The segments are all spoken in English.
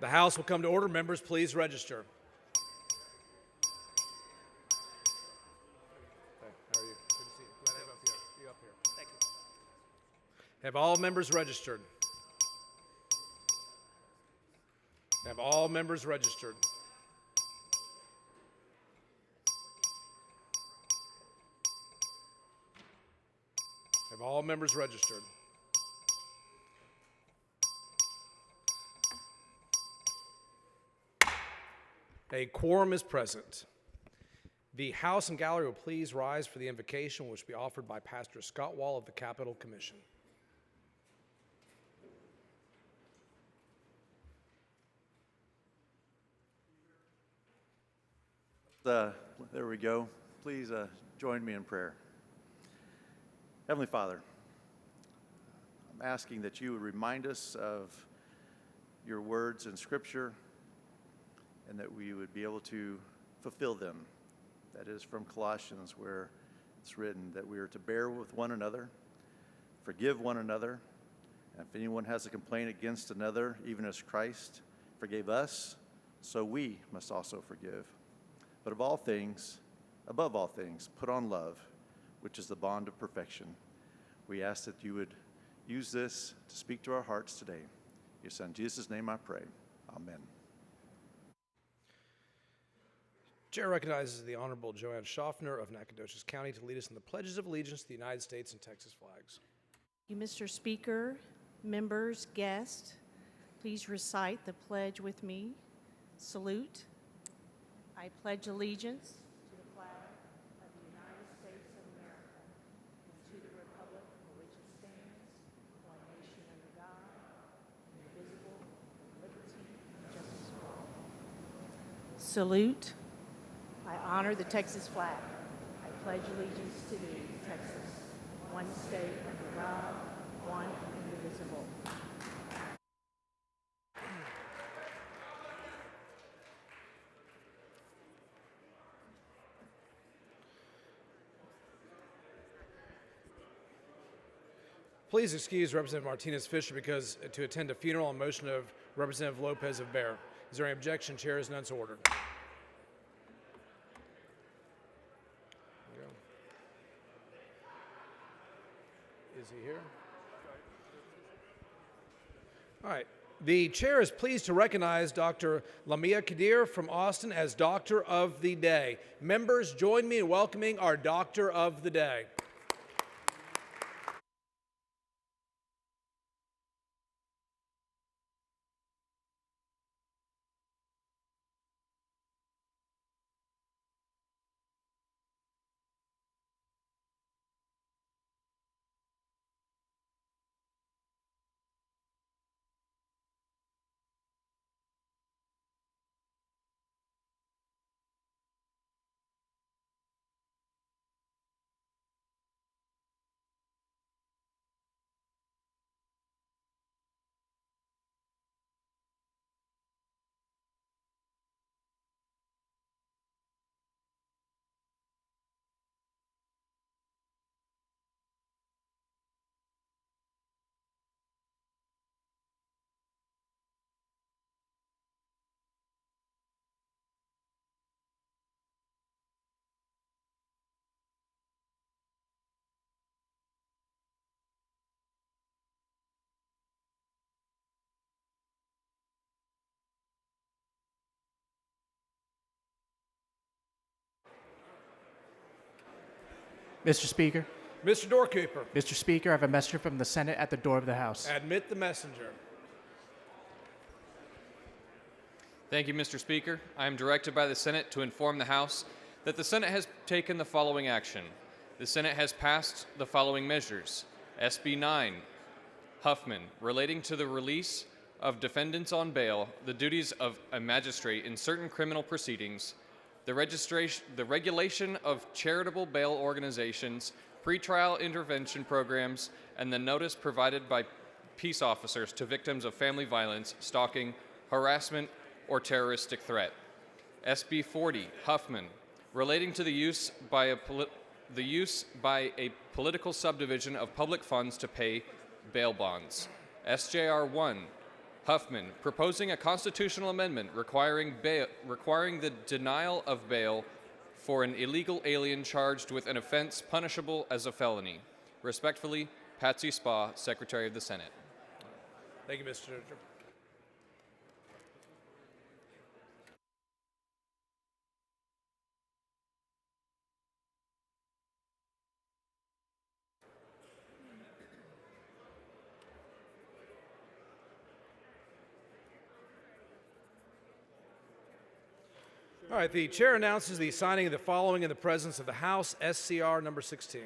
The House will come to order. Members, please register. Hey, how are you? Good to see you. Glad to have you up here. Thank you. Have all members registered? Have all members registered? Have all members registered? A quorum is present. The House and gallery will please rise for the invocation which will be offered by Pastor Scott Wall of the Capitol Commission. There we go. Please join me in prayer. Heavenly Father, I'm asking that you would remind us of your words in Scripture and that we would be able to fulfill them. That is from Colossians, where it's written that we are to bear with one another, forgive one another, and if anyone has a complaint against another, even as Christ forgave us, so we must also forgive. But of all things, above all things, put on love, which is the bond of perfection. We ask that you would use this to speak to our hearts today. In your Son, Jesus' name I pray. Amen. Chair recognizes the Honorable Joanne Schaffner of Nacogdoches County to lead us in the pledges of allegiance to the United States and Texas flags. Thank you, Mr. Speaker, members, guests. Please recite the pledge with me. Salute. I pledge allegiance to the flag of the United States of America and to the republic for which it stands, one nation under God, indivisible, with liberty and justice for all. Salute. I honor the Texas flag. I pledge allegiance to thee, Texas, one state under God, one indivisible. Please excuse Representative Martinez Fisher because to attend a funeral on motion of Representative Lopez of Bear. Is there any objection? Chair is none so ordered. Is he here? All right. The chair is pleased to recognize Dr. Lamia Kadir from Austin as Doctor of the Day. Members, join me in welcoming our Doctor of the Day. Mr. Speaker, Mr. Doorkeeper, Mr. Speaker, I have a messenger from the Senate at the door of the House. admit the messenger. Thank you, Mr. Speaker. I am directed by the Senate to inform the House that the Senate has taken the following action. The Senate has passed the following measures. SB 9, Huffman, relating to the release of defendants on bail, the duties of a magistrate in certain criminal proceedings, the regulation of charitable bail organizations, pretrial intervention programs, and the notice provided by peace officers to victims of family violence, stalking, harassment, or terroristic threat. SB 40, Huffman, relating to the use by a political subdivision of public funds to pay bail bonds. SJR 1, Huffman, proposing a constitutional amendment requiring the denial of bail for an illegal alien charged with an offense punishable as a felony. Respectfully, Patsy Spa, Secretary of the Senate. Thank you, Mr. Director. All right, the chair announces the signing of the following in the presence of the House, SCR number 16.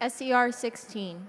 SCR 16.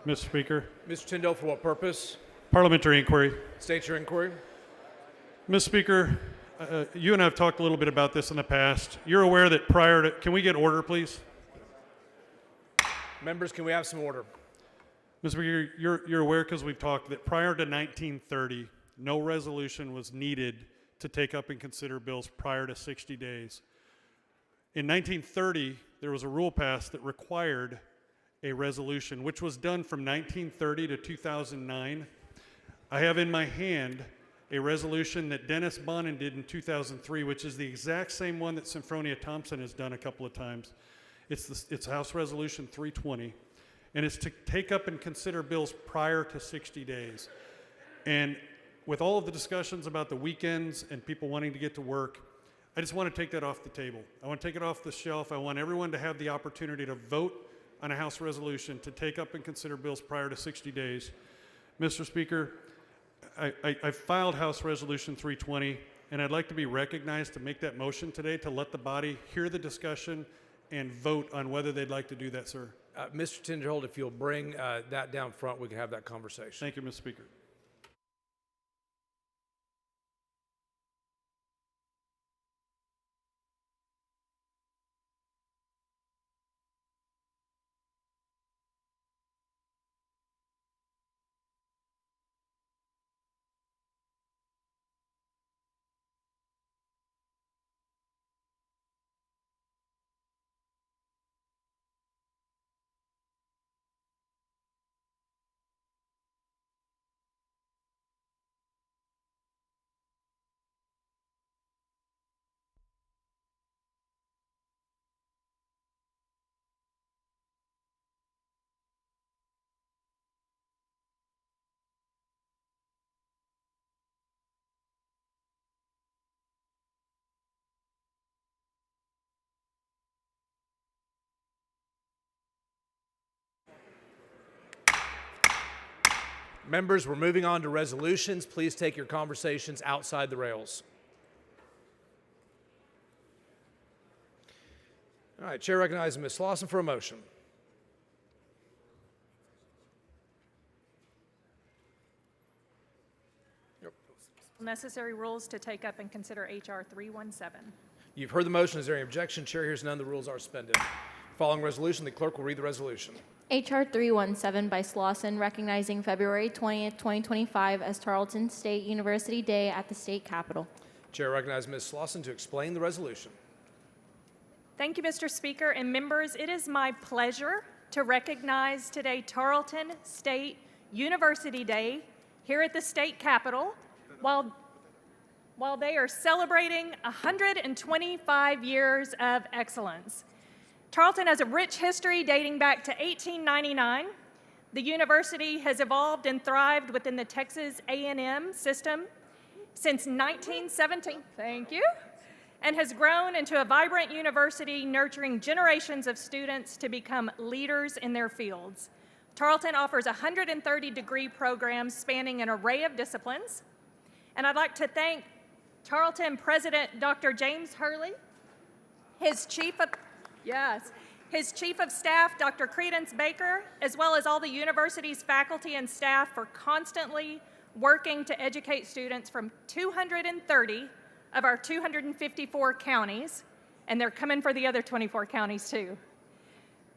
Mr. Speaker, Mr. Tyndall, for what purpose? parliamentary inquiry. State your inquiry. Mr. Speaker, you and I have talked a little bit about this in the past. You're aware that prior to, can we get order, please? Members, can we have some order? Mr. Speaker, you're aware because we've talked that prior to 1930, no resolution was needed to take up and consider bills prior to 60 days. In 1930, there was a rule passed that required a resolution, which was done from 1930 to 2009. I have in my hand a resolution that Dennis Bonnen did in 2003, which is the exact same one that Symphonia Thompson has done a couple of times. It's House Resolution 320, and it's to take up and consider bills prior to 60 days. And with all of the discussions about the weekends and people wanting to get to work, I just want to take that off the table. I want to take it off the shelf. I want everyone to have the opportunity to vote on a House resolution to take up and consider bills prior to 60 days. Mr. Speaker, I filed House Resolution 320, and I'd like to be recognized to make that motion today to let the body hear the discussion and vote on whether they'd like to do that, sir. Mr. Tyndall, if you'll bring that down front, we can have that conversation. Thank you, Mr. Speaker. Members, we're moving on to resolutions. Please take your conversations outside the rails. All right, Chair recognizes Ms. Slauson for a motion. Necessary rules to take up and consider H.R. 317. You've heard the motion. Is there any objection? Chair hears none. The rules are suspended. Following resolution, the clerk will read the resolution. H.R. 317 by Slauson, recognizing February 20th, 2025 as Tarleton State University Day at the state capitol. Chair recognizes Ms. Slauson to explain the resolution. Thank you, Mr. Speaker and members. It is my pleasure to recognize today Tarleton State University Day here at the state capitol while they are celebrating 125 years of excellence. Tarleton has a rich history dating back to 1899. The university has evolved and thrived within the Texas A&M system since 1917, thank you, and has grown into a vibrant university nurturing generations of students to become leaders in their fields. Tarleton offers 130 degree programs spanning an array of disciplines. And I'd like to thank Tarleton President Dr. James Hurley, his Chief of Staff, Dr. Credence Baker, as well as all the university's faculty and staff for constantly working to educate students from 230 of our 254 counties, and they're coming for the other 24 counties too.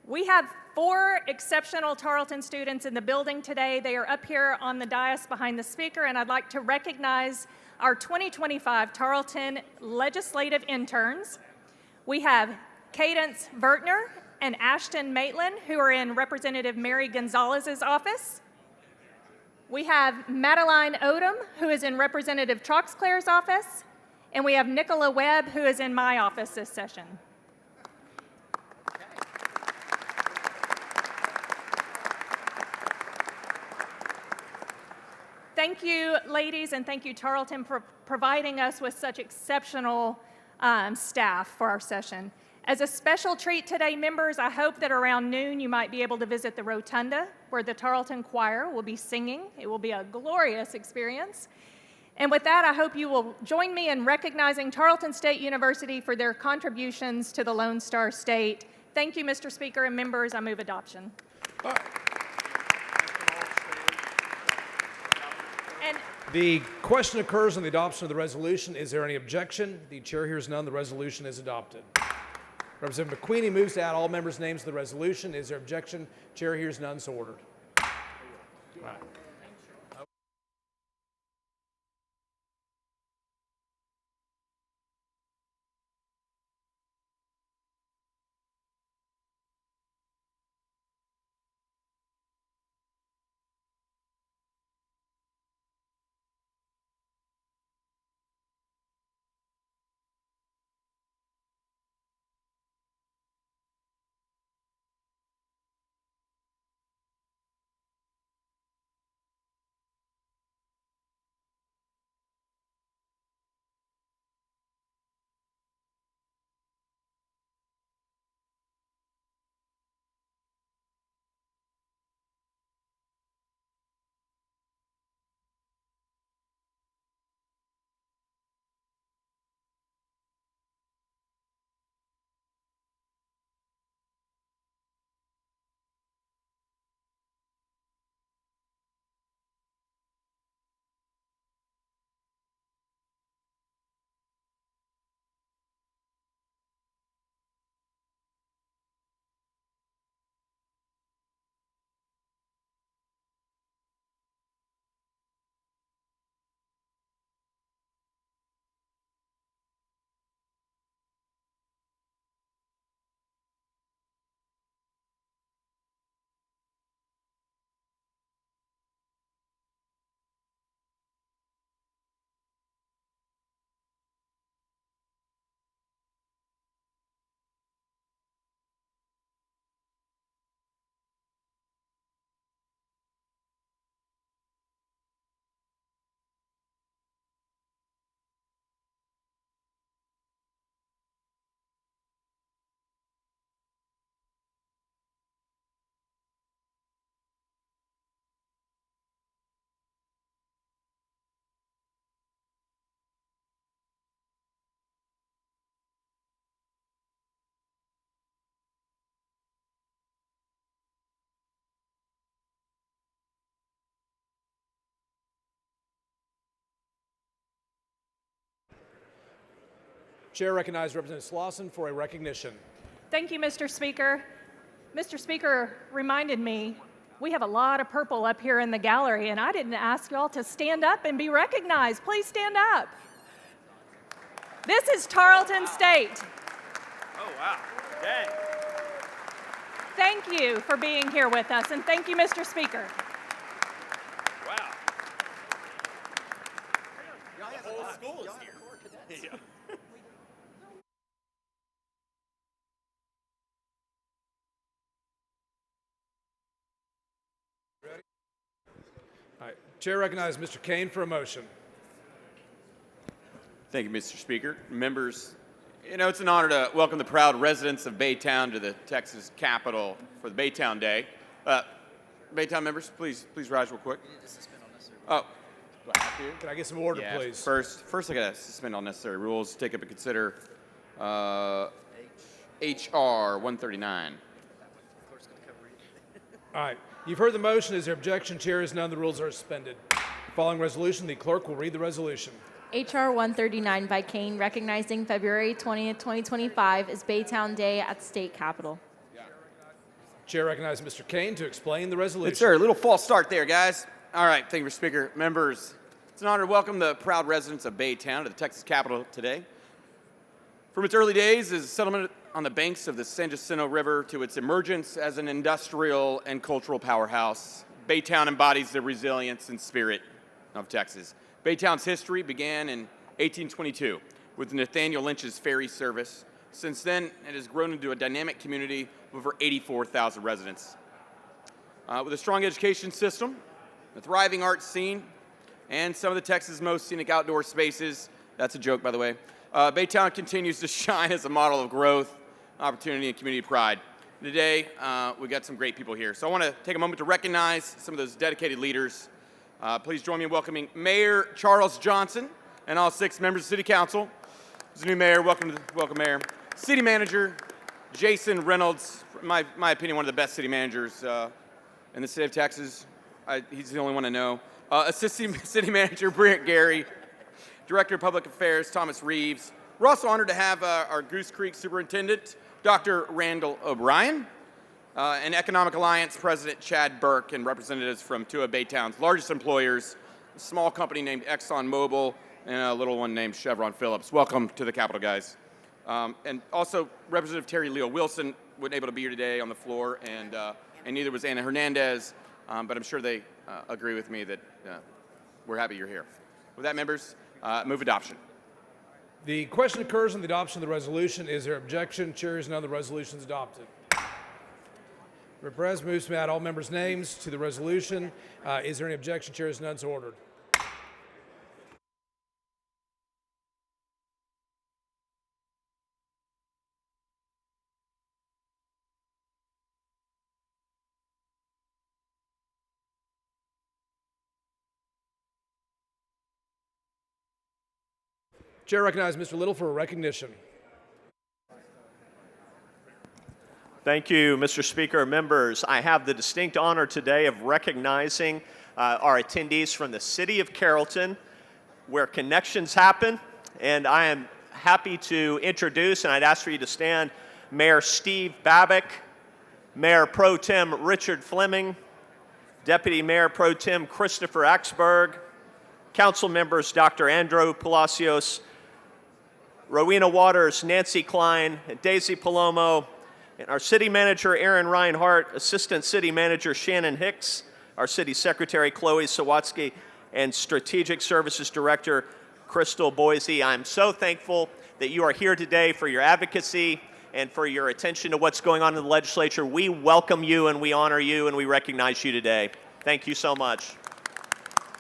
We have 4 exceptional Tarleton students in the building today. They are up here on the dais behind the speaker, and I'd like to recognize our 2025 Tarleton legislative interns. We have Cadence Vertner and Ashton Maitland, who are in Representative Mary Gonzalez's office. We have Madeline Odom, who is in Representative Troxclair's office. And we have Nicola Webb, who is in my office this session. Thank you, ladies, and thank you, Tarleton, for providing us with such exceptional staff for our session. As a special treat today, members, I hope that around noon you might be able to visit the Rotunda, where the Tarleton Choir will be singing. It will be a glorious experience. And with that, I hope you will join me in recognizing Tarleton State University for their contributions to the Lone Star State. Thank you, Mr. Speaker and members. I move adoption. All right. And The question occurs on the adoption of the resolution. Is there any objection? The chair hears none. The resolution is adopted. Representative McQueenie moves to add all members' names to the resolution. Is there objection? Chair hears none. So ordered. All right. Chair recognizes Representative Slauson for a recognition. thank you, Mr. Speaker. Mr. Speaker reminded me we have a lot of purple up here in the gallery, and I didn't ask y'all to stand up and be recognized. Please stand up. This is Tarleton State. Oh, wow. Dang. Thank you for being here with us, and thank you, Mr. Speaker. Wow. The whole school is here. Yeah. All right. Chair recognizes Mr. Kane for a motion. Thank you, Mr. Speaker. Members, you know, it's an honor to welcome the proud residents of Baytown to the Texas Capitol for the Baytown Day. Baytown members, please rise real quick. Oh, do I have to? Can I get some order, Yeah, please? First I gotta suspend all necessary rules, take up and consider HR 139. All right. You've heard the motion. Is there objection? Chair is none. The rules are suspended. Following resolution, the clerk will read the resolution. H.R. 139 by Kane, recognizing February 20th, 2025 as Baytown Day at the State Capitol. Chair recognizes Mr. Kane to explain the resolution. Yes, sir. A little false start there, guys. All right. Thank you, Mr. Speaker. Members, it's an honor to welcome the proud residents of Baytown to the Texas Capitol today. From its early days as a settlement on the banks of the San Jacinto River to its emergence as an industrial and cultural powerhouse, Baytown embodies the resilience and spirit of Texas. Baytown's history began in 1822 with Nathaniel Lynch's ferry service. Since then, it has grown into a dynamic community of over 84,000 residents. With a strong education system, a thriving arts scene, and some of the Texas' most scenic outdoor spaces, that's a joke, by the way, Baytown continues to shine as a model of growth, opportunity, and community pride. Today, we've got some great people here. So I want to take a moment to recognize some of those dedicated leaders. Please join me in welcoming Mayor Charles Johnson and all 6 members of City Council. There's a new mayor. Welcome, Mayor. City Manager Jason Reynolds, in my opinion, one of the best city managers in the state of Texas. He's the only one I know. Assistant City Manager Brent Gary, Director of Public Affairs Thomas Reeves. We're also honored to have our Goose Creek Superintendent, Dr. Randall O'Brien, and Economic Alliance President Chad Burke, and representatives from two of Baytown's largest employers, a small company named ExxonMobil and a little one named Chevron Phillips. Welcome to the Capitol, guys. And also, Representative Terry Leo Wilson wasn't able to be here today on the floor, and neither was Ana Hernandez, but I'm sure they agree with me that we're happy you're here. With that, members, move adoption. The question occurs on the adoption of the resolution. Is there objection? Chair hears none. The resolution is adopted. Rep. Perez moves to add all members' names to the resolution. Is there any objection? Chair hears none. So ordered. Chair recognizes Mr. Little for a recognition. Thank you, Mr. Speaker. Members, I have the distinct honor today of recognizing our attendees from the City of Carrollton, where connections happen, and I am happy to introduce, and I'd ask for you to stand, Mayor Steve Babick, Mayor Pro Tem Richard Fleming, Deputy Mayor Pro Tem Christopher Axberg, Council members Dr. Andrew Palacios, Rowena Waters, Nancy Klein, and Daisy Palomo, and our City Manager Aaron Reinhart, Assistant City Manager Shannon Hicks, our City Secretary Chloe Sawatsky, and Strategic Services Director Crystal Boise. I'm so thankful that you are here today for your advocacy and for your attention to what's going on in the legislature. We welcome you and we honor you and we recognize you today. Thank you so much.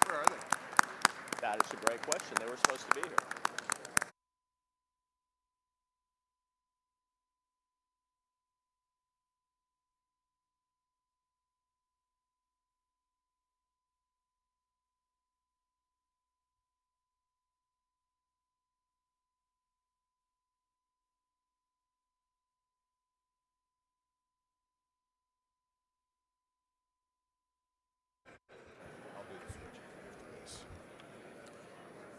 Where are they? That is a great question. They were supposed to be here.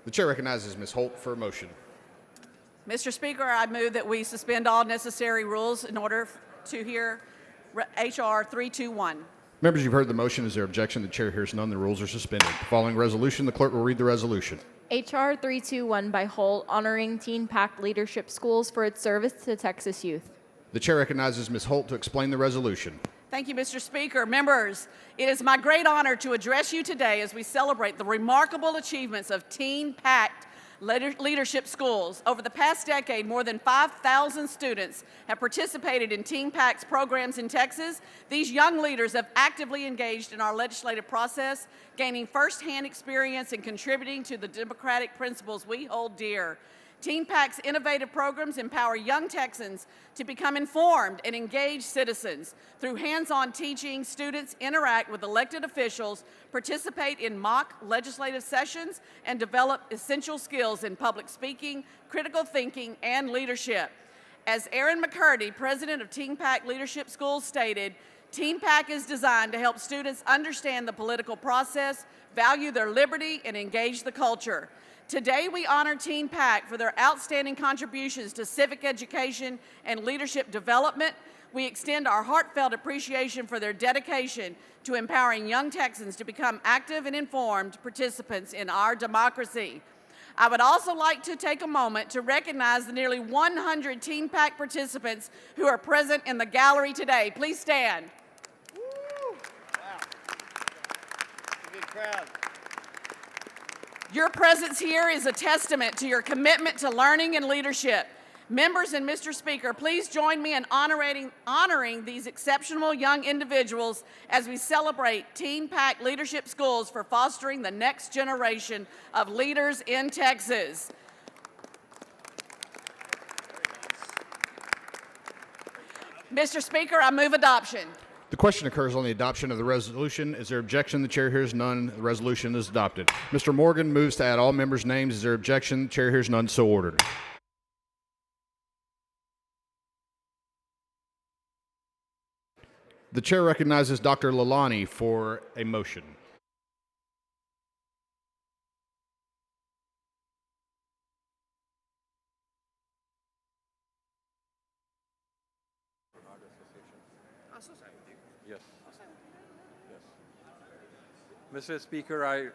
The chair recognizes Ms. Holt for a motion. Mr. Speaker, I move that we suspend all necessary rules in order to hear H.R. 321. Members, you've heard the motion. Is there objection? The chair hears none. The rules are suspended. Following resolution, the clerk will read the resolution. H.R. 321 by Holt, honoring Teen Pact Leadership Schools for its service to Texas youth. The chair recognizes Ms. Holt to explain the resolution. Thank you, Mr. Speaker. Members, it is my great honor to address you today as we celebrate the remarkable achievements of Teen Pact Leadership Schools. Over the past decade, more than 5,000 students have participated in Teen Pact's programs in Texas. These young leaders have actively engaged in our legislative process, gaining firsthand experience and contributing to the democratic principles we hold dear. Teen Pact's innovative programs empower young Texans to become informed and engaged citizens. Through hands-on teaching, students interact with elected officials, participate in mock legislative sessions, and develop essential skills in public speaking, critical thinking, and leadership. As Aaron McCurdy, president of Teen Pact Leadership Schools, stated, Teen Pact is designed to help students understand the political process, value their liberty, and engage the culture. Today, we honor Teen Pact for their outstanding contributions to civic education and leadership development. We extend our heartfelt appreciation for their dedication to empowering young Texans to become active and informed participants in our democracy. I would also like to take a moment to recognize the nearly 100 Teen Pact participants who are present in the gallery today. Please stand. Woo! Wow. A good crowd. Your presence here is a testament to your commitment to learning and leadership. Members and Mr. Speaker, please join me in honoring these exceptional young individuals as we celebrate Teen Pact Leadership Schools for fostering the next generation of leaders in Texas. Mr. Speaker, I move adoption. The question occurs on the adoption of the resolution. Is there objection? The chair hears none. The resolution is adopted. Mr. Morgan moves to add all members' names. Is there objection? The chair hears none. So ordered. The chair recognizes Dr. Lalani for a motion. Mr. Speaker, I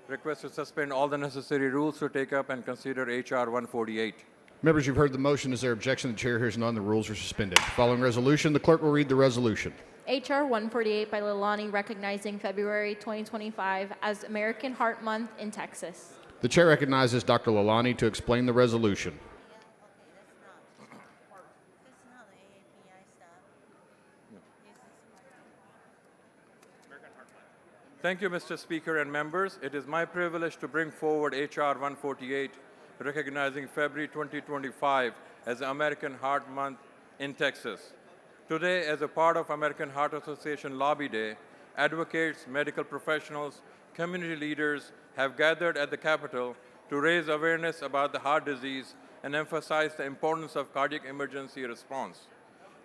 request to suspend all the necessary rules to take up and consider H.R. 148. Members, you've heard the motion. Is there objection? The chair hears none. The rules are suspended. Following resolution, the clerk will read the resolution. H.R. 148 by Leilani recognizing February 2025 as American Heart Month in Texas. The chair recognizes Dr. Lalani to explain the resolution. Thank you, Mr. Speaker and members. It is my privilege to bring forward H.R. 148, recognizing February 2025 as American Heart Month in Texas. Today, as a part of American Heart Association Lobby Day, advocates, medical professionals, community leaders have gathered at the Capitol to raise awareness about the heart disease and emphasize the importance of cardiac emergency response.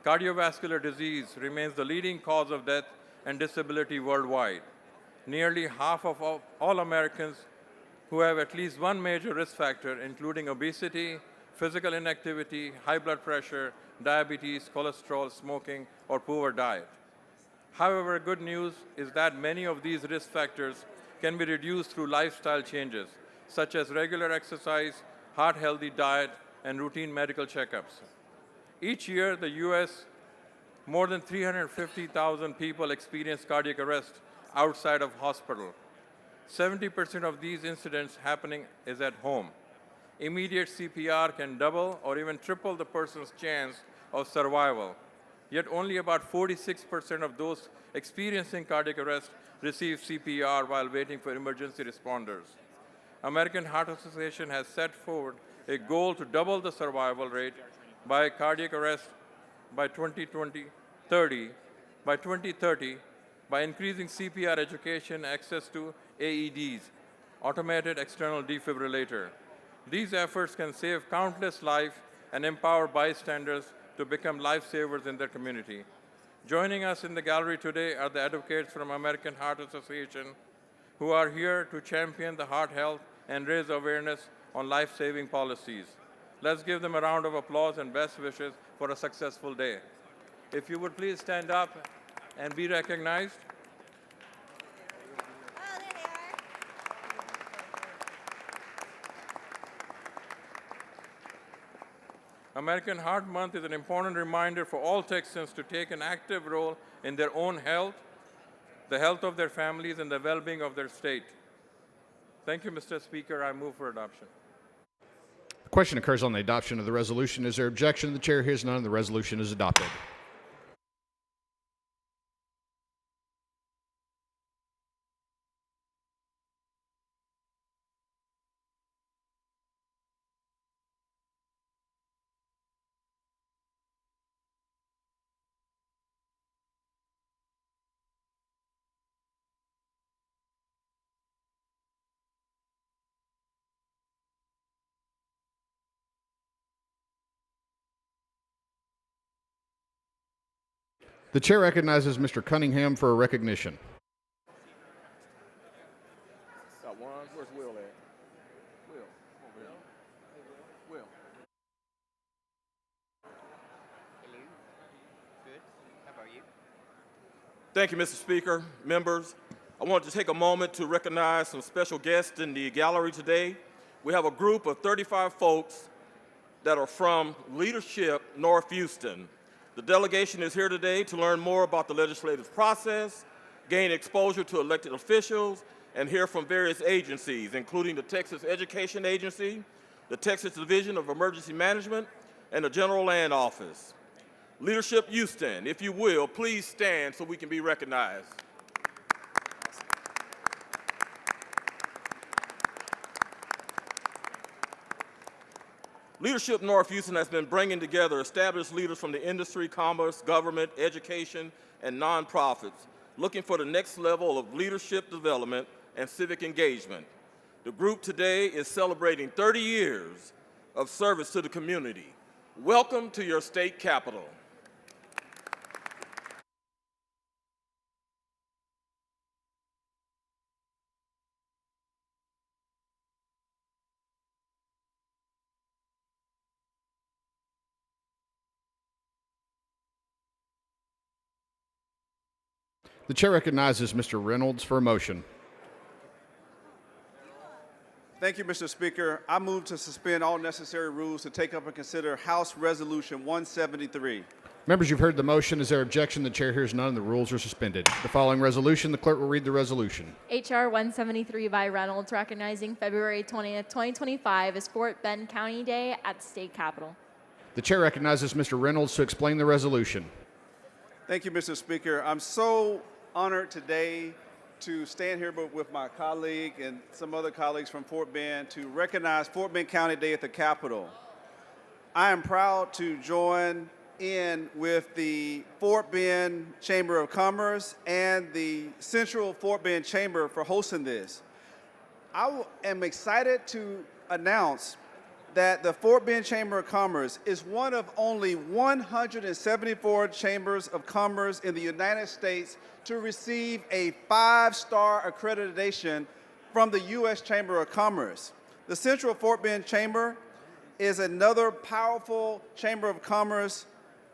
Cardiovascular disease remains the leading cause of death and disability worldwide. Nearly half of all Americans who have at least one major risk factor, including obesity, physical inactivity, high blood pressure, diabetes, cholesterol, smoking, or poor diet. However, good news is that many of these risk factors can be reduced through lifestyle changes, such as regular exercise, heart-healthy diet, and routine medical checkups. Each year, the U.S., more than 350,000 people experience cardiac arrest outside of hospital. 70% of these incidents happening is at home. Immediate CPR can double or even triple the person's chance of survival. Yet only about 46% of those experiencing cardiac arrest receive CPR while waiting for emergency responders. American Heart Association has set forward a goal to double the survival rate by cardiac arrest by 2030 by increasing CPR education, access to AEDs, automated external defibrillator. These efforts can save countless lives and empower bystanders to become lifesavers in their community. Joining us in the gallery today are the advocates from American Heart Association who are here to champion the heart health and raise awareness on life-saving policies. Let's give them a round of applause and best wishes for a successful day. If you would please stand up and be recognized. American Heart Month is an important reminder for all Texans to take an active role in their own health, the health of their families, and the well-being of their state. Thank you, Mr. Speaker. I move for adoption. The question occurs on the adoption of the resolution. Is there objection? The chair hears none. The resolution is adopted. The chair recognizes Mr. Cunningham for a recognition. Got one. Where's Will at? Will. Will. Hello. Good. How about you? Thank you, Mr. Speaker. Members, I want to take a moment to recognize some special guests in the gallery today. We have a group of 35 folks that are from Leadership North Houston. The delegation is here today to learn more about the legislative process, gain exposure to elected officials, and hear from various agencies, including the Texas Education Agency, the Texas Division of Emergency Management, and the General Land Office. Leadership Houston, if you will, please stand so we can be recognized. Leadership North Houston has been bringing together established leaders from the industry, commerce, government, education, and nonprofits, looking for the next level of leadership development and civic engagement. The group today is celebrating 30 years of service to the community. Welcome to your state capital. The chair recognizes Mr. Reynolds for a motion. Thank you, Mr. Speaker. I move to suspend all necessary rules to take up and consider House Resolution 173. Members, you've heard the motion. Is there objection? The chair hears none. The rules are suspended. The following resolution, the clerk will read the resolution. H.R. 173 by Reynolds, recognizing February 20th, 2025 as Fort Bend County Day at the state capitol. The chair recognizes Mr. Reynolds to explain the resolution. Thank you, Mr. Speaker. I'm so honored today to stand here with my colleague and some other colleagues from Fort Bend to recognize Fort Bend County Day at the Capitol. I am proud to join in with the Fort Bend Chamber of Commerce and the Central Fort Bend Chamber for hosting this. I am excited to announce that the Fort Bend Chamber of Commerce is one of only 174 chambers of commerce in the United States to receive a 5-star accreditation from the U.S. Chamber of Commerce. The Central Fort Bend Chamber is another powerful chamber of commerce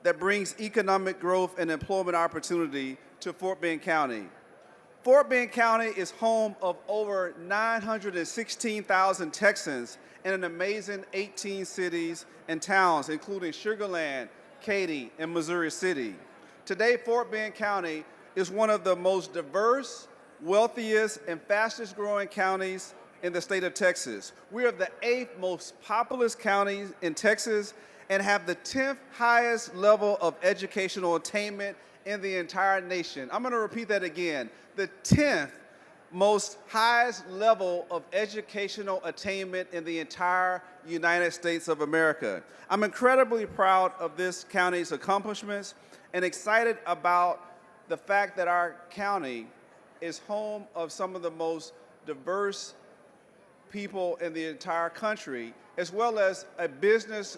that brings economic growth and employment opportunity to Fort Bend County. Fort Bend County is home of over 916,000 Texans and an amazing 18 cities and towns, including Sugar Land, Katy, and Missouri City. Today, Fort Bend County is one of the most diverse, wealthiest, and fastest growing counties in the state of Texas. We are the 8th most populous county in Texas and have the 10th highest level of educational attainment in the entire nation. I'm going to repeat that again. The 10th most highest level of educational attainment in the entire United States of America. I'm incredibly proud of this county's accomplishments and excited about the fact that our county is home of some of the most diverse people in the entire country, as well as a business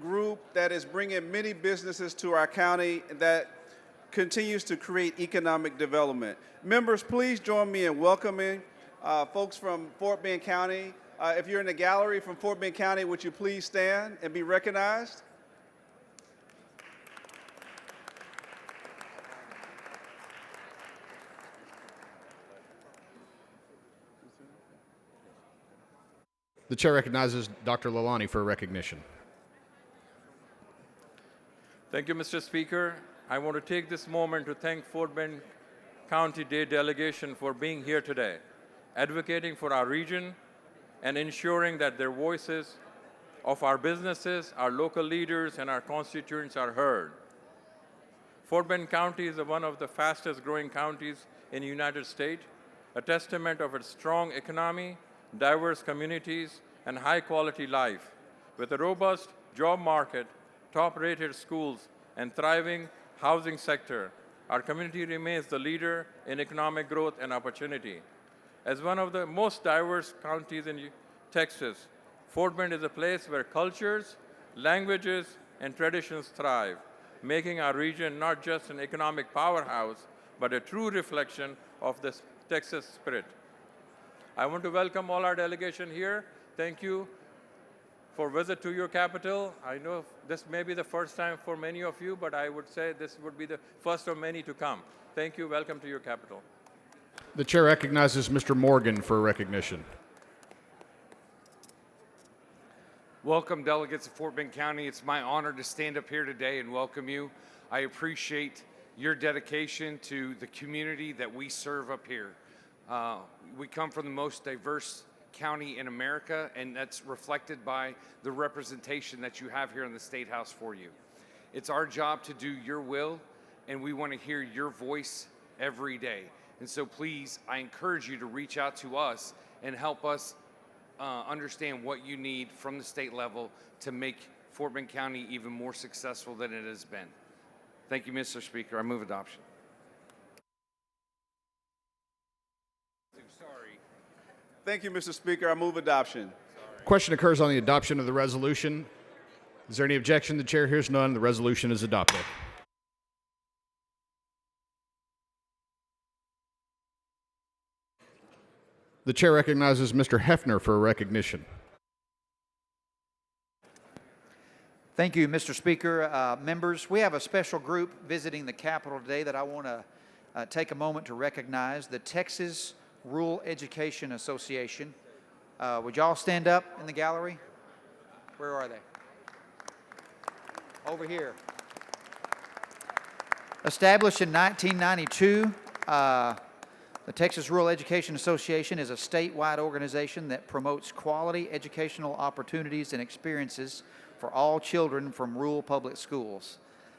group that is bringing many businesses to our county that continues to create economic development. Members, please join me in welcoming folks from Fort Bend County. If you're in the gallery from Fort Bend County, would you please stand and be recognized? The chair recognizes Dr. Lalani for recognition. Thank you, Mr. Speaker. I want to take this moment to thank Fort Bend County Day delegation for being here today, advocating for our region and ensuring that their voices of our businesses, our local leaders, and our constituents are heard. Fort Bend County is one of the fastest growing counties in the United States, a testament of its strong economy, diverse communities, and high quality life. With a robust job market, top-rated schools, and thriving housing sector, our community remains the leader in economic growth and opportunity. As one of the most diverse counties in Texas, Fort Bend is a place where cultures, languages, and traditions thrive, making our region not just an economic powerhouse, but a true reflection of the Texas spirit. I want to welcome all our delegation here. Thank you for visit to your capital. I know this may be the first time for many of you, but I would say this would be the first of many to come. Thank you. Welcome to your capital. The chair recognizes Mr. Morgan for recognition. Welcome, delegates of Fort Bend County. It's my honor to stand up here today and welcome you. I appreciate your dedication to the community that we serve up here. We come from the most diverse county in America, and that's reflected by the representation that you have here in the State House for you. It's our job to do your will, and we want to hear your voice every day. And so please, I encourage you to reach out to us and help us understand what you need from the state level to make Fort Bend County even more successful than it has been. Thank you, Mr. Speaker. I move adoption. Thank you, Mr. Speaker. I move adoption. Question occurs on the adoption of the resolution. Is there any objection? The chair hears none. The resolution is adopted. The chair recognizes Mr. Hefner for recognition. Thank you, Mr. Speaker. Members, we have a special group visiting the Capitol today that I want to take a moment to recognize, the Texas Rural Education Association. Would y'all stand up in the gallery? Where are they? Over here. Established in 1992, the Texas Rural Education Association is a statewide organization that promotes quality educational opportunities and experiences for all children from rural public schools.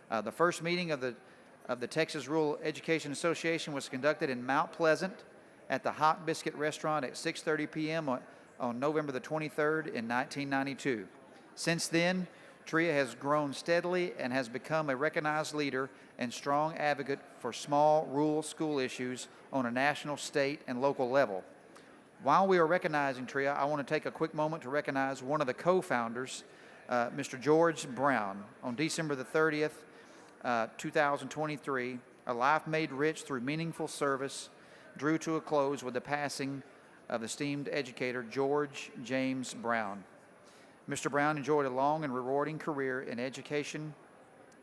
The first meeting of the Texas Rural Education Association was conducted in Mount Pleasant at the Hot Biscuit Restaurant at 6:30 p.m. on November the 23rd in 1992. Since then, TRIA has grown steadily and has become a recognized leader and strong advocate for small rural school issues on a national, state, and local level. While we are recognizing TRIA, I want to take a quick moment to recognize one of the co-founders, Mr. George Brown. On December the 30th, 2023, a life made rich through meaningful service drew to a close with the passing of the esteemed educator George James Brown. Mr. Brown enjoyed a long and rewarding career in education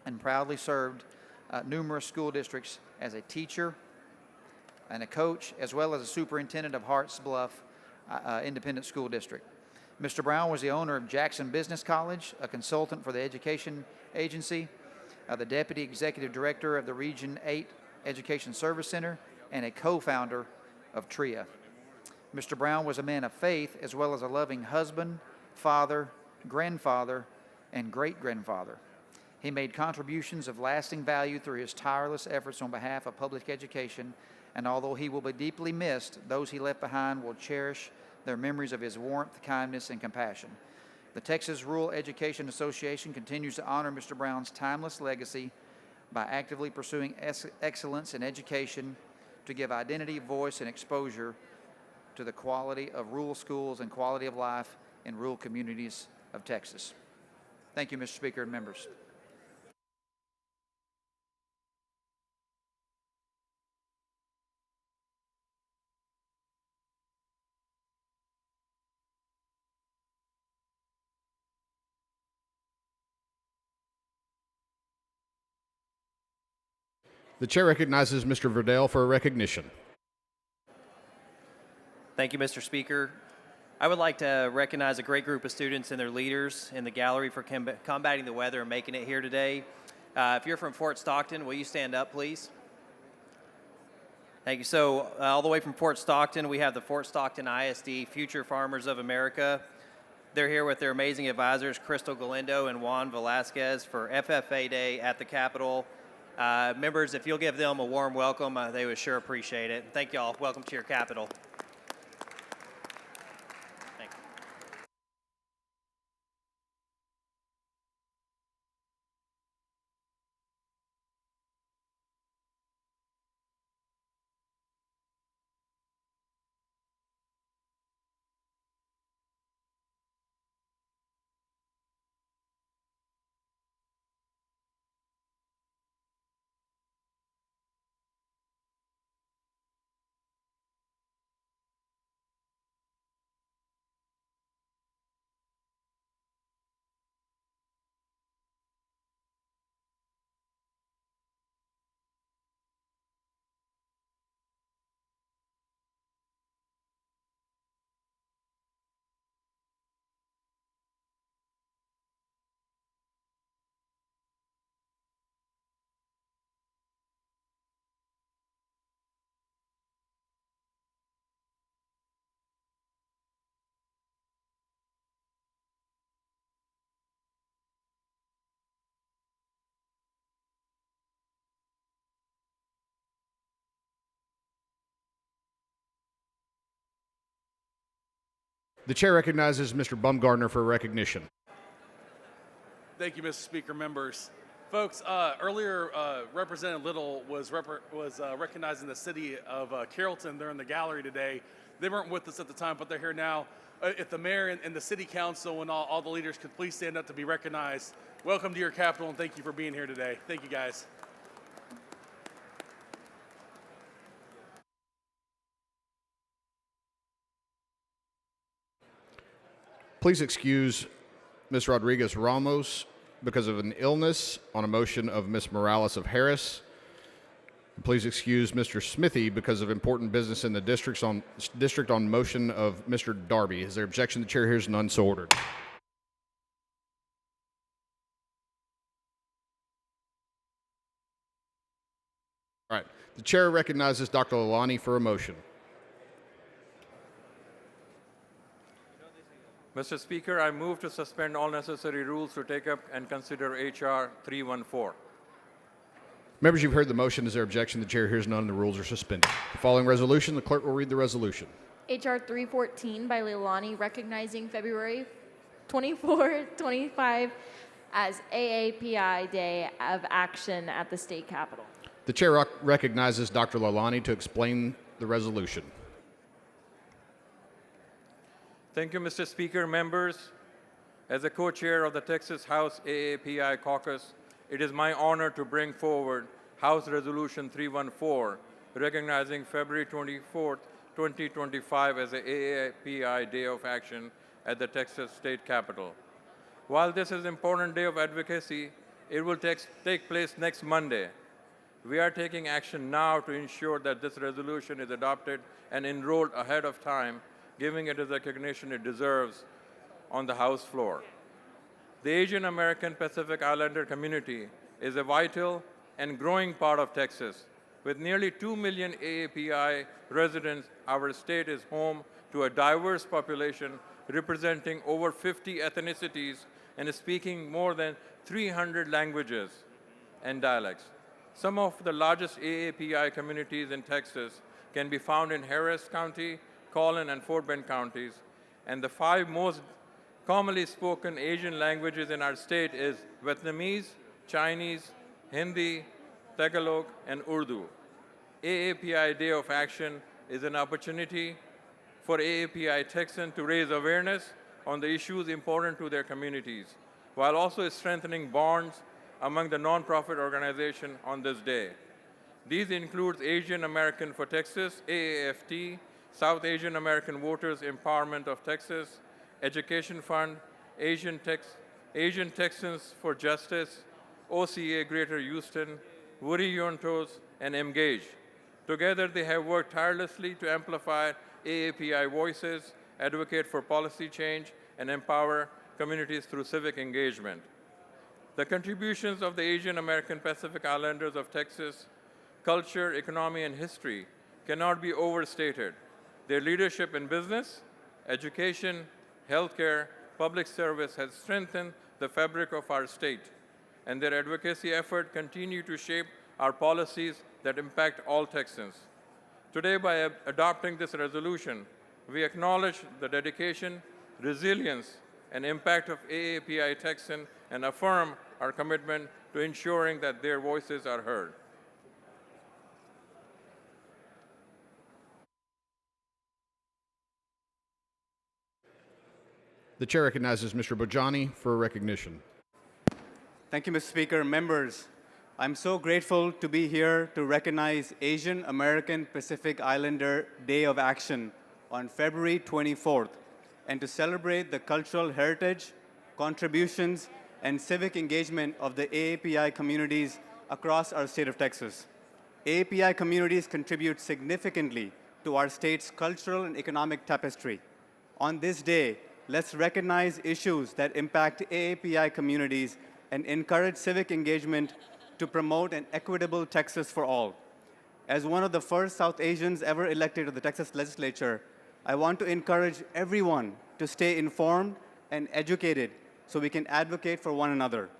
and proudly served numerous school districts as a teacher and a coach, as well as a superintendent of Harts Bluff Independent School District. Mr. Brown was the owner of Jackson Business College, a consultant for the education agency, the deputy executive director of the Region 8 Education Service Center, and a co-founder of TRIA. Mr. Brown was a man of faith, as well as a loving husband, father, grandfather, and great-grandfather. He made contributions of lasting value through his tireless efforts on behalf of public education, and although he will be deeply missed, those he left behind will cherish their memories of his warmth, kindness, and compassion. The Texas Rural Education Association continues to honor Mr. Brown's timeless legacy by actively pursuing excellence in education to give identity, voice, and exposure to the quality of rural schools and quality of life in rural communities of Texas. Thank you, Mr. Speaker and members. The chair recognizes Mr. Verdell for a recognition. Thank you, Mr. Speaker. I would like to recognize a great group of students and their leaders in the gallery for combating the weather and making it here today. If you're from Fort Stockton, will you stand up, please? Thank you. So all the way from Fort Stockton, we have the Fort Stockton ISD Future Farmers of America. They're here with their amazing advisors, Crystal Galindo and Juan Velasquez, for FFA Day at the Capitol. Members, if you'll give them a warm welcome, they would sure appreciate it. Thank you all. Welcome to your Capitol. The chair recognizes Mr. Bumgardner for a recognition. Thank you, Mr. Speaker, members. Folks, earlier Representative Little was recognizing the city of Carrollton. They're in the gallery today. They weren't with us at the time, but they're here now. If the mayor and the city council and all the leaders could please stand up to be recognized. Welcome to your Capitol, and thank you for being here today. Thank you, guys. Please excuse Ms. Rodriguez Ramos because of an illness on a motion of Ms. Morales of Harris. Please excuse Mr. Smithy because of important business in the district on motion of Mr. Darby. Is there objection? The chair hears none, so ordered. All right. The chair recognizes Dr. Lalani for a motion. Mr. Speaker, I move to suspend all necessary rules to take up and consider H.R. 314. Members, you've heard the motion. Is there objection? The chair hears none. The rules are suspended. The following resolution, the clerk will read the resolution. H.R. 314 by Leilani, recognizing February 24, 25 as AAPI Day of Action at the state capitol. The chair recognizes Dr. Lalani to explain the resolution. Thank you, Mr. Speaker. Members, as the co-chair of the Texas House AAPI caucus, it is my honor to bring forward House Resolution 314, recognizing February 24, 2025 as the AAPI Day of Action at the Texas State Capitol. While this is an important day of advocacy, it will take place next Monday. We are taking action now to ensure that this resolution is adopted and enrolled ahead of time, giving it the recognition it deserves on the House floor. The Asian American Pacific Islander community is a vital and growing part of Texas. With nearly 2 million AAPI residents, our state is home to a diverse population representing over 50 ethnicities and speaking more than 300 languages and dialects. Some of the largest AAPI communities in Texas can be found in Harris County, Collin, and Fort Bend counties, and the 5 most commonly spoken Asian languages in our state is Vietnamese, Chinese, Hindi, Tagalog, and Urdu. AAPI Day of Action is an opportunity for AAPI Texans to raise awareness on the issues important to their communities, while also strengthening bonds among the nonprofit organizations on this day. These include Asian American for Texas, AAFT, South Asian American Voters Empowerment of Texas, Education Fund, Asian Texans for Justice, OCA Greater Houston, Woody Yontos, and Engage. Together, they have worked tirelessly to amplify AAPI voices, advocate for policy change, and empower communities through civic engagement. The contributions of the Asian American Pacific Islanders of Texas, culture, economy, and history cannot be overstated. Their leadership in business, education, healthcare, public service has strengthened the fabric of our state, and their advocacy efforts continue to shape our policies that impact all Texans. Today, by adopting this resolution, we acknowledge the dedication, resilience, and impact of AAPI Texans and affirm our commitment to ensuring that their voices are heard. The chair recognizes Mr. Bojani for recognition. Thank you, Mr. Speaker. Members, I'm so grateful to be here to recognize Asian American Pacific Islander Day of Action on February 24th and to celebrate the cultural heritage, contributions, and civic engagement of the AAPI communities across our state of Texas. AAPI communities contribute significantly to our state's cultural and economic tapestry. On this day, let's recognize issues that impact AAPI communities and encourage civic engagement to promote an equitable Texas for all. As one of the first South Asians ever elected to the Texas legislature, I want to encourage everyone to stay informed and educated so we can advocate for one another.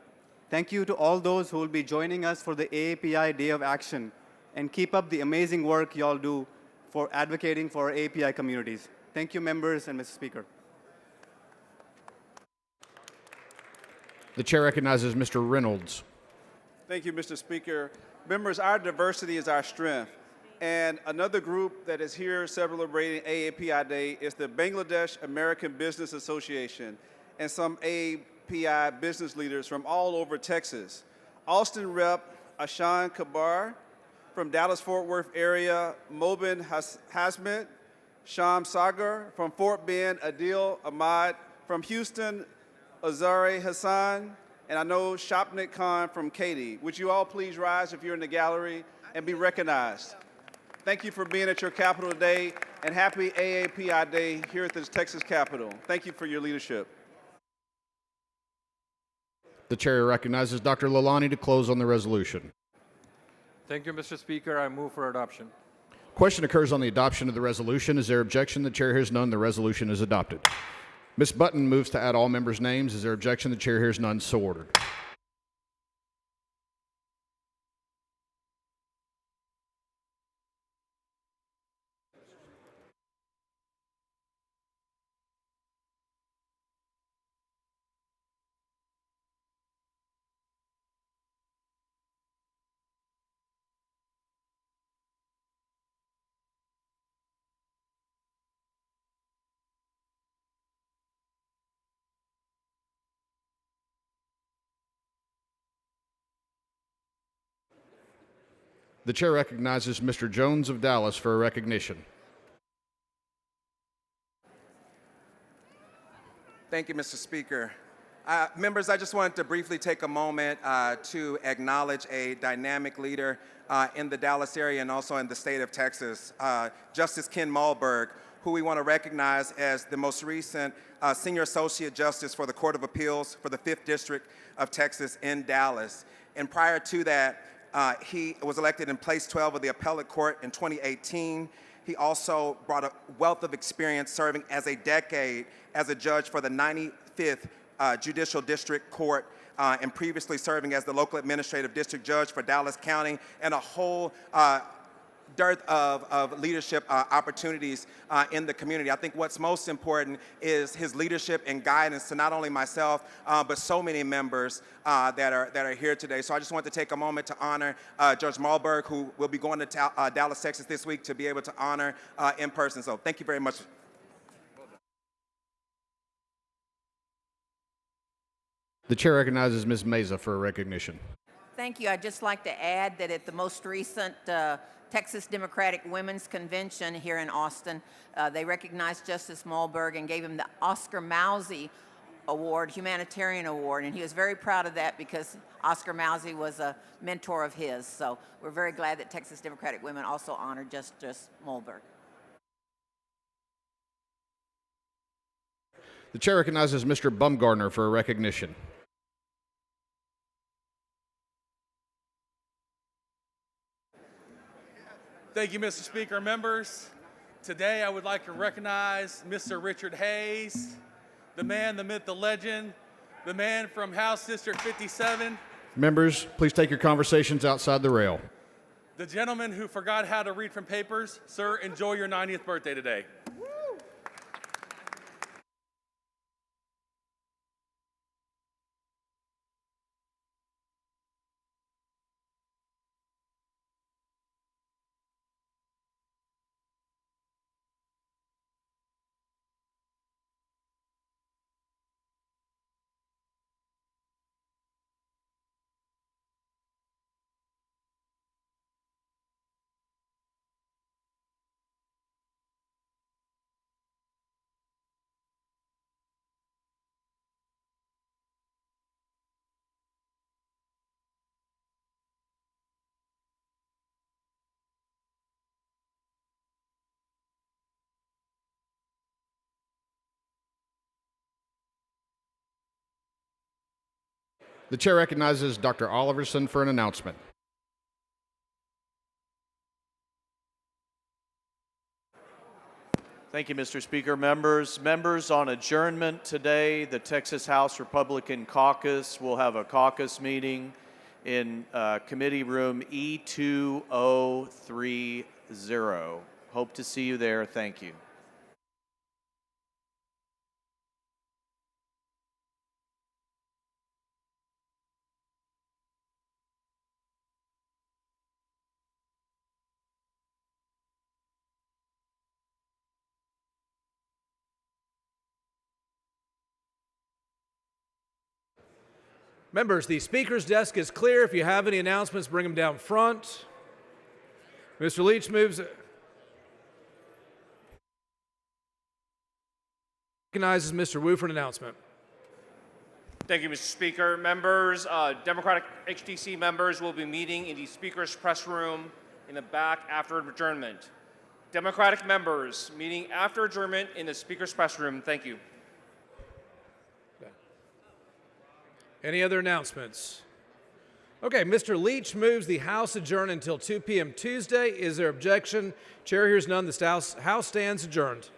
Thank you to all those who will be joining us for the AAPI Day of Action, and keep up the amazing work y'all do for advocating for our AAPI communities. Thank you, members and Mr. Speaker. The chair recognizes Mr. Reynolds. Thank you, Mr. Speaker. Members, our diversity is our strength. And another group that is here celebrating AAPI Day is the Bangladesh American Business Association and some AAPI business leaders from all over Texas. Austin Rep. Ashan Kabar, from Dallas-Fort Worth area, Mobin Hasmet, Sham Sagar, from Fort Bend, Adil Ahmad, from Houston, Azari Hassan, and I know Shopnik Khan from Katy. Would you all please rise if you're in the gallery? and be recognized. Thank you for being at your Capitol today, and happy AAPI Day here at the Texas Capitol. Thank you for your leadership. The chair recognizes Dr. Lalani to close on the resolution. Thank you, Mr. Speaker. I move for adoption. Question occurs on the adoption of the resolution. Is there objection? The chair hears none. The resolution is adopted. Ms. Button moves to add all members' names. Is there objection? The chair hears none. So ordered. The chair recognizes Mr. Jones of Dallas for a recognition. Thank you, Mr. Speaker. Members, I just wanted to briefly take a moment to acknowledge a dynamic leader in the Dallas area and also in the state of Texas, Justice Ken Malberg, who we want to recognize as the most recent Senior Associate Justice for the Court of Appeals for the 5th District of Texas in Dallas. And prior to that, he was elected in place 12 of the appellate court in 2018. He also brought a wealth of experience serving as a decade as a judge for the 95th Judicial District Court and previously serving as the local administrative district judge for Dallas County, and a whole dearth of leadership opportunities in the community. I think what's most important is his leadership and guidance to not only myself, but so many members that are here today. So I just want to take a moment to honor Judge Malberg, who will be going to Dallas, Texas this week to be able to honor in person. So thank you very much. The chair recognizes Ms. Meza for a recognition. Thank you. I'd just like to add that at the most recent Texas Democratic Women's Convention here in Austin, they recognized Justice Malberg and gave him the Oscar Mousy Award, Humanitarian Award, and he was very proud of that because Oscar Mousy was a mentor of his. So we're very glad that Texas Democratic Women also honored Justice Malberg. The chair recognizes Mr. Bumgardner for a recognition. Thank you, Mr. Speaker. Members, today I would like to recognize Mr. Richard Hayes, the man, the myth, the legend, the man from House District 57. Members, please take your conversations outside the rail. The gentleman who forgot how to read from papers. Sir, enjoy your 90th birthday today. The chair recognizes Dr. Oliverson for an announcement. Thank you, Mr. Speaker. Members, on adjournment today, the Texas House Republican Caucus will have a caucus meeting in committee room E2030. Hope to see you there. Thank you. Members, the speaker's desk is clear. If you have any announcements, bring them down front. Mr. Leach moves. Recognizes Mr. Wu for an announcement. Thank you, Mr. Speaker. Members, Democratic HDC members will be meeting in the Speaker's press room in the back after adjournment. Democratic members, meeting after adjournment in the Speaker's press room. Thank you. Any other announcements? Okay, Mr. Leach moves the House adjourn until 2 p.m. Tuesday. Is there objection? Chair hears none. The House stands adjourned.